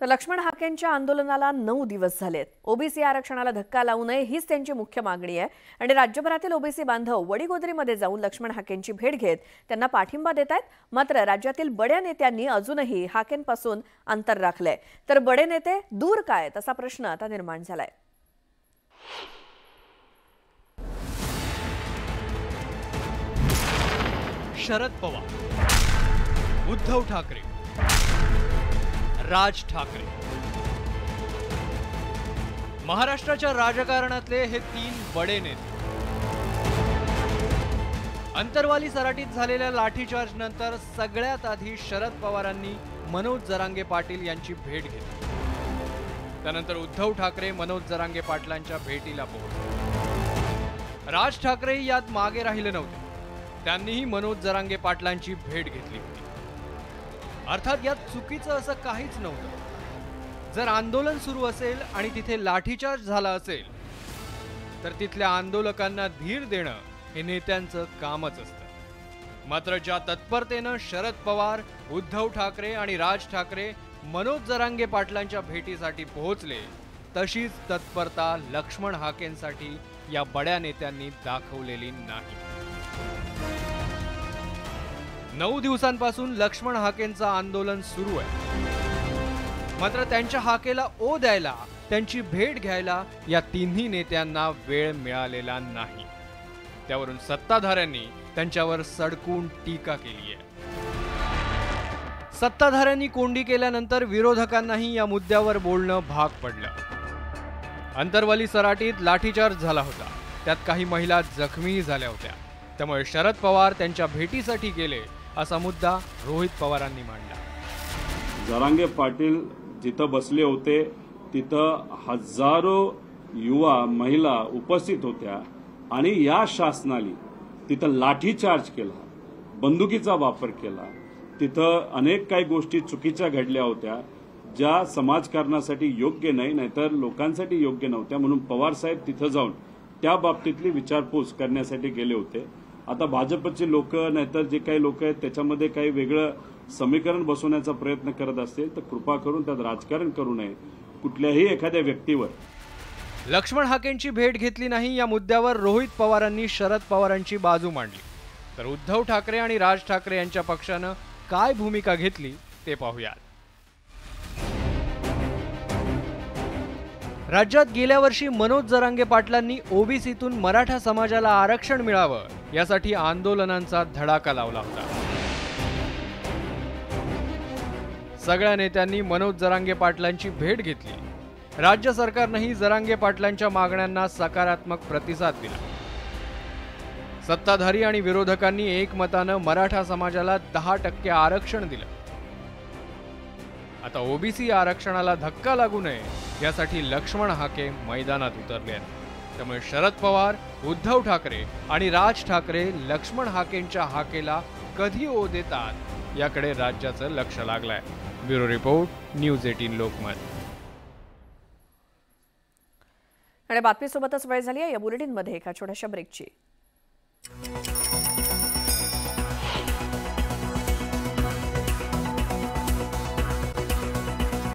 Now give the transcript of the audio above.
तर लक्ष्मण हाकेंच्या आंदोलनाला 9 दिवस झालेत। ओबीसी आरक्षणाला धक्का लावू नये हीच त्यांची मुख्य मागणी आहे आणि राज्यभरातील ओबीसी बांधव वडीगोद्रीमध्ये जाऊन लक्ष्मण हाकेंची भेट घेत त्यांना पाठिंबा देत आहेत। मात्र राज्यातील बड्या नेत्यांनी अजूनही हाकेंपासून अंतर राखलंय। तर बडे नेते दूर काय तसा प्रश्न आता निर्माण झालाय। शरद पवार, उद्धव ठाकरे, राज ठाकरे, महाराष्ट्राच्या राजकारणातले हे 3 बडे नेते। अंतरवाली सराटीत झालेल्या लाठीचार्ज नंतर सगळ्यात आधी शरद पवारांनी मनोज जरांगे पाटील यांची भेट घेतली। त्यानंतर उद्धव ठाकरे मनोज जरांगे पाटलांच्या भेटीला पोहोचले। राज ठाकरे यात मागे राहिले नव्हते, त्यांनीही मनोज जरांगे पाटलांची भेट घेतली होती। अर्थात यात चुकीचं असं काहीच नव्हतं। जर आंदोलन सुरू असेल आणि तिथे लाठीचार्ज झाला असेल तर तिथल्या आंदोलकांना धीर देणं हे नेत्यांचं कामच असतं। मात्र ज्या तत्परतेनं शरद पवार, उद्धव ठाकरे आणि राज ठाकरे मनोज जरांगे पाटलांच्या भेटीसाठी पोहोचले, तशीच तत्परता लक्ष्मण हाकेंसाठी या बड्या नेत्यांनी दाखवलेली नाही। 9 दिवसांपासून लक्ष्मण हाकेंचं आंदोलन सुरू आहे। मात्र त्यांच्या हाकेला ओ द्यायला, त्यांची भेट घ्यायला या तिन्ही नेत्यांना वेळ मिळालेला नाही। त्यावरून सत्ताधाऱ्यांनी त्यांच्यावर सडकून टीका केली आहे। सत्ताधाऱ्यांनी कोंडी केल्यानंतर विरोधकांनाही या मुद्द्यावर बोलणं भाग पडलं। अंतरवाली सराटीत लाठीचार्ज झाला होता, त्यात काही महिला जखमी झाल्या होत्या। त्यामुळे शरद पवार त्यांच्या भेटीसाठी गेले असा मुद्दा रोहित पवारांनी मांडला। जरांगे पाटील जिथं बसले होते तिथं हजारो युवा महिला उपस्थित होत्या आणि या शासनाने तिथं लाठीचार्ज केला, बंदुकीचा वापर केला। तिथं अनेक काही गोष्टी चुकीच्या घडल्या होत्या, ज्या समाजकारणासाठी योग्य नाही, नाहीतर लोकांसाठी योग्य नव्हत्या। म्हणून पवार साहेब तिथं जाऊन त्या बाबतीतली विचारपूस करण्यासाठी गेले होते। आता भाजपचे लोक नाहीतर जे काही लोक आहेत त्याच्यामध्ये काही वेगळं समीकरण बसवण्याचा प्रयत्न करत असतील तर कृपा करून त्यात राजकारण करू नये कुठल्याही एखाद्या व्यक्तीवर। लक्ष्मण हाकेंची भेट घेतली नाही या मुद्द्यावर रोहित पवारांनी शरद पवारांची बाजू मांडली। तर उद्धव ठाकरे आणि राज ठाकरे यांच्या पक्षानं काय भूमिका घेतली ते पाहूयात। राज्यात गेल्या वर्षी मनोज जरांगे पाटलांनी ओबीसीतून मराठा समाजाला आरक्षण मिळावं यासाठी आंदोलनांचा धडाका लावला होता। सगळ्या नेत्यांनी मनोज जरांगे पाटलांची भेट घेतली। राज्य सरकारनेही जरांगे पाटलांच्या मागण्यांना सकारात्मक प्रतिसाद दिला। सत्ताधारी आणि विरोधकांनी एकमतानं मराठा समाजाला 10% आरक्षण दिलं। आता ओबीसी आरक्षणाला धक्का लागू नये यासाठी लक्ष्मण हाके मैदानात उतरले आहेत। त्यामुळे शरद पवार, उद्धव ठाकरे आणि राज ठाकरे लक्ष्मण हाकेंच्या हाकेला कधी ओ देतात याकडे राज्याचं लक्ष लागलंय। Bureau report, news 18 Lokmat. आणि बातमीसोबतच वेळ झाली आहे या बुलेटिनमध्ये एका छोट्याशा ब्रेकची।